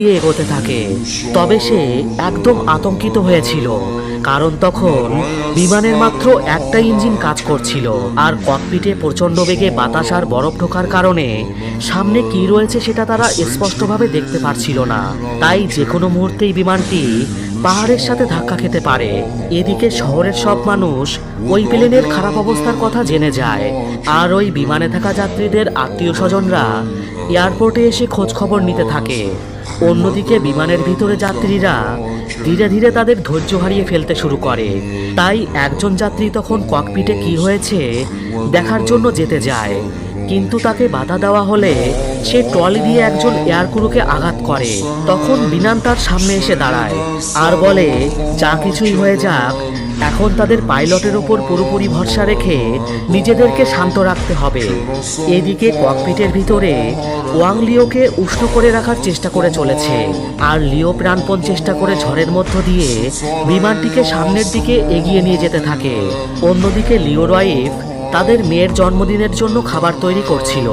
এগোতে থাকে। তবে সে একদম আতঙ্কিত হয়েছিল, কারণ তখন বিমানের মাত্র একটা ইঞ্জিন কাজ করছিল, আর ককপিটে প্রচণ্ড বেগে বাতাস আর বরফ ঢোকার কারণে সামনে কি রয়েছে সেটা তারা স্পষ্টভাবে দেখতে পারছিল না। তাই যে কোনো মুহূর্তেই বিমানটি পাহাড়ের সাথে ধাক্কা খেতে পারে। এদিকে শহরের সব মানুষ ওই প্লেনের খারাপ অবস্থার কথা জেনে যায়, আর ওই বিমানে থাকা যাত্রীদের আত্মীয় স্বজনরা এয়ারপোর্টে এসে খোঁজ খবর নিতে থাকে। অন্যদিকে বিমানের ভিতরে যাত্রীরা ধীরে ধীরে তাদের ধৈর্য হারিয়ে ফেলতে শুরু করে। তাই একজন যাত্রী তখন ককপিটে কি হয়েছে দেখার জন্য যেতে যায়, কিন্তু তাকে বাধা দেওয়া হলে সে ট্রলি দিয়ে একজন এয়ারক্রুকে আঘাত করে। তখন বিমান তার সামনে এসে দাঁড়ায় আর বলে যা কিছুই হয়ে যাক, এখন তাদের পাইলটের ওপর পুরোপুরি ভরসা রেখে নিজেদেরকে শান্ত রাখতে হবে। এদিকে ককপিটের ভিতরে ওয়াং লিওকে উষ্ণ করে রাখার চেষ্টা করে চলেছে, আর লিও প্রাণপণ চেষ্টা করে ঝড়ের মধ্য দিয়ে বিমানটিকে সামনের দিকে এগিয়ে নিয়ে যেতে থাকে। অন্যদিকে লিওর ওয়াইফ তাদের মেয়ের জন্মদিনের জন্য খাবার তৈরি করছিল।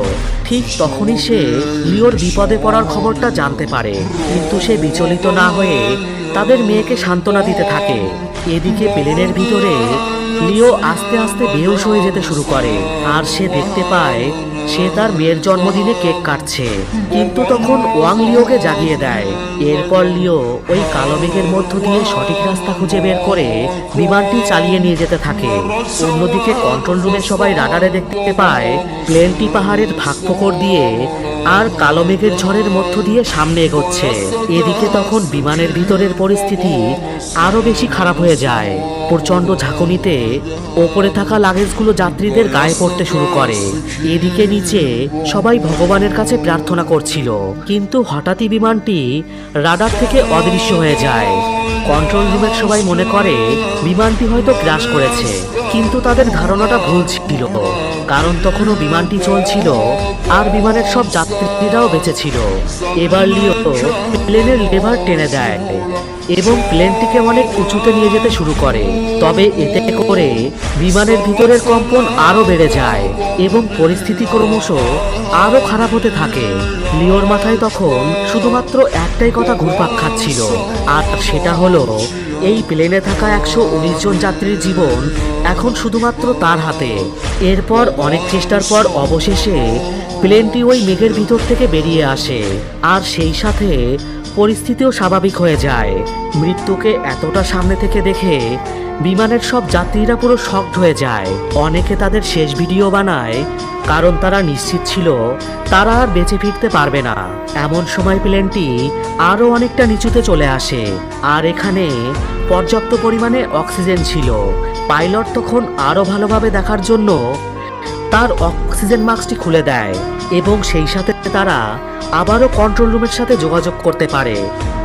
ঠিক তখনই সে লিওর বিপদে পড়ার খবরটা জানতে পারে, কিন্তু সে বিচলিত না হয়ে তাদের মেয়েকে সান্ত্বনা দিতে থাকে। এদিকে প্লেনের ভিতরে লিও আস্তে আস্তে বেহুশ হয়ে যেতে শুরু করে, আর সে দেখতে পায় সে তার মেয়ের জন্মদিনে কেক কাটছে। কিন্তু তখন ওয়াং লিওকে জাগিয়ে দেয়। এরপর লিও ওই কালো মেঘের মধ্য দিয়ে সঠিক রাস্তা খুঁজে বের করে বিমানটি চালিয়ে নিয়ে যেতে থাকে। অন্যদিকে কন্ট্রোল রুমে সবাই রাডারে দেখতে পায় প্লেনটি পাহাড়ের ফাঁক ফোকর দিয়ে আর কালো মেঘের ঝড়ের মধ্য দিয়ে সামনে এগোচ্ছে। এদিকে তখন বিমানের ভিতরের পরিস্থিতি আরো বেশি খারাপ হয়ে যায়। প্রচণ্ড ঝাঁকুনিতে ওপরে থাকা লাগেজগুলো যাত্রীদের গায়ে পড়তে শুরু করে। এদিকে নিচে সবাই ভগবানের কাছে প্রার্থনা করছিল, কিন্তু হঠাৎই বিমানটি রাডার থেকে অদৃশ্য হয়ে যায়। কন্ট্রোল রুমের সবাই মনে করে বিমানটি হয়তো ক্র্যাশ করেছে, কিন্তু তাদের ধারণাটা ভুল ছিল, কারণ তখনও বিমানটি চলছিল আর বিমানের সব যাত্রীরাও বেঁচে ছিল। এবার লিও প্লেনের লেভার টেনে দেয় এবং প্লেনটিকে অনেক উঁচুতে নিয়ে যেতে শুরু করে। তবে এতে করে বিমানের ভিতরের কম্পন আরো বেড়ে যায় এবং পরিস্থিতি ক্রমশ আরো খারাপ হতে থাকে। লিওর মাথায় তখন শুধুমাত্র একটাই কথা ঘুরপাক খাচ্ছিল, আর সেটা হলো এই প্লেনে থাকা 119 জন যাত্রীর জীবন এখন শুধুমাত্র তার হাতে। এরপর অনেক চেষ্টার পর অবশেষে প্লেনটি ওই মেঘের ভিতর থেকে বেরিয়ে আসে, আর সেই সাথে পরিস্থিতিও স্বাভাবিক হয়ে যায়। মৃত্যুকে এতটা সামনে থেকে দেখে বিমানের সব যাত্রীরা পুরো শকড হয়ে যায়। অনেকে তাদের শেষ ভিডিও বানায়, কারণ তারা নিশ্চিত ছিল তারা আর বেঁচে ফিরতে পারবে না। এমন সময় প্লেনটি আরও অনেকটা নিচুতে চলে আসে, আর এখানে পর্যাপ্ত পরিমাণে অক্সিজেন ছিল। পাইলট তখন আরও ভালোভাবে দেখার জন্য তার অক্সিজেন মাস্কটি খুলে দেয় এবং সেই সাথে তারা আবারও কন্ট্রোল রুমের সাথে যোগাযোগ করতে পারে।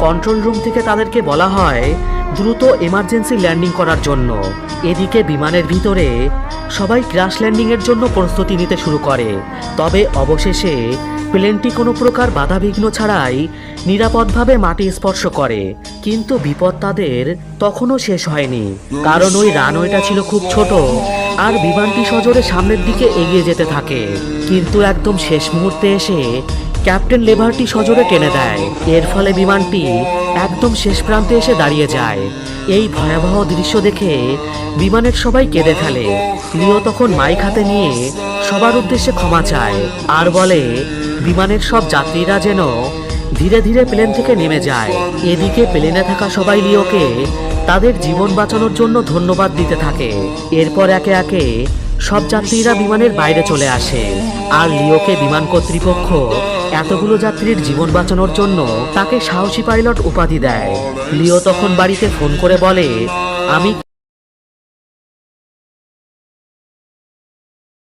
কন্ট্রোল রুম থেকে তাদেরকে বলা হয় দ্রুত এমার্জেন্সি ল্যান্ডিং করার জন্য। এদিকে বিমানের ভিতরে সবাই ক্র্যাশ ল্যান্ডিংয়ের জন্য প্রস্তুতি নিতে শুরু করে। তবে অবশেষে প্লেনটি কোনো প্রকার বাধাবিঘ্ন ছাড়াই নিরাপদভাবে মাটি স্পর্শ করে। কিন্তু বিপদ তাদের তখনও শেষ হয়নি, কারণ ওই রানওয়েটা ছিল খুব ছোট আর বিমানটি সজোরে সামনের দিকে এগিয়ে যেতে থাকে। কিন্তু একদম শেষ মুহূর্তে এসে ক্যাপ্টেন লেভারটি সজোরে টেনে দেয়। এর ফলে বিমানটি একদম শেষ প্রান্তে এসে দাঁড়িয়ে যায়। এই ভয়াবহ দৃশ্য দেখে বিমানের সবাই কেঁদে ফেলে। লিও তখন মাইক হাতে নিয়ে সবার উদ্দেশ্যে ক্ষমা চায় আর বলে বিমানের সব যাত্রীরা যেন ধীরে ধীরে প্লেন থেকে নেমে যায়। এদিকে প্লেনে থাকা সবাই লিওকে তাদের জীবন বাঁচানোর জন্য ধন্যবাদ দিতে থাকে। এরপর একে একে সব যাত্রীরা বিমানের বাইরে চলে আসে, আর লিওকে বিমান কর্তৃপক্ষ এতগুলো যাত্রীর জীবন বাঁচানোর জন্য তাকে সাহসী পাইলট উপাধি দেয়। লিও তখন বাড়িতে ফোন করে বলে, আমি